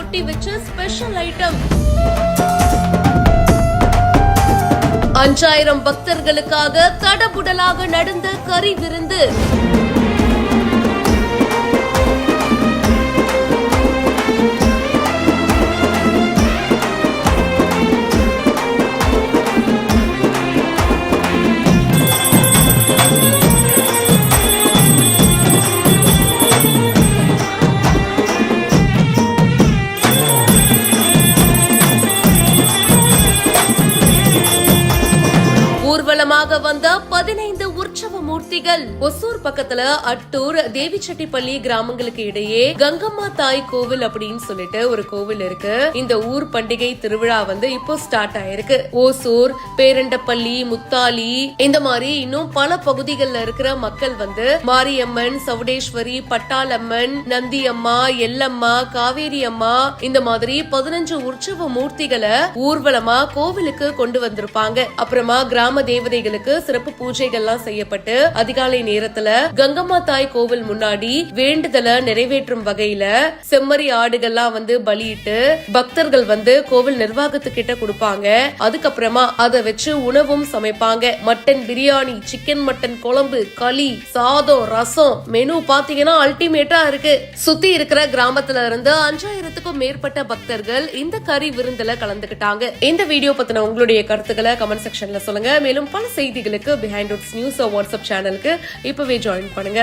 புரட்டி வச்ச special item. 5000 பக்தர்களுக்காக தடபுடலாக நடந்த கறி விருந்து. ஊர்வலமாக வந்த 15 உற்சவ மூர்த்திகள். ஒசூர் பக்கத்துல அட்டூர் தேவிச்செட்டிப்பள்ளி கிராமங்களுக்கு இடையே கங்கம்மா தாய் கோவில் அப்படின்னு சொல்லிட்டு ஒரு கோவில் இருக்கு. இந்த ஊர் பண்டிகை திருவிழா இப்போ ஸ்டார்ட் ஆயிருக்கு. ஓசூர், பேரண்டப்பள்ளி, முத்தாலி இந்த மாதிரி இன்னும் பல பகுதிகளில் இருக்கிற மக்கள் மாரியம்மன், சவுடேஸ்வரி, பட்டாளம்மன், நந்தி அம்மா, எல்லம்மா, காவேரி அம்மா இந்த மாதிரி 15 உற்சவ மூர்த்திகளை ஊர்வலமா கோவிலுக்கு கொண்டு வந்திருப்பாங்க. அப்புறமா கிராம தேவதைகளுக்கு சிறப்பு பூஜைகள்லாம் செய்யப்பட்டு அதிகாலை நேரத்துல கங்கம்மா தாய் கோவில் முன்னாடி வேண்டுதலை நிறைவேற்றும் வகையில செம்மறி ஆடுகள்லாம் பலியிட்டு பக்தர்கள் கோவில் நிர்வாகத்துக்கிட்ட கொடுப்பாங்க. அதுக்கப்புறமா அதை வச்சு உணவும் சமைப்பாங்க. மட்டன் பிரியாணி, சிக்கன் மட்டன் குழம்பு, களி, சாதம், ரசம் மெனு பாத்தீங்கன்னா அல்டிமேட்டா இருக்கு. சுத்தி இருக்கிற கிராமத்துல இருந்து 5000க்கும் மேற்பட்ட பக்தர்கள் இந்த கறி விருந்துல கலந்துகிட்டாங்க. இந்த வீடியோ பத்தின உங்களுடைய கருத்துக்களை கமெண்ட் செக்ஷன்ல சொல்லுங்க. மேலும் பல செய்திகளுக்கு பிஹைண்ட் ரூட்ஸ் நியூஸ் வாட்ஸ்அப் சேனலுக்கு இப்பவே ஜாயின் பண்ணுங்க.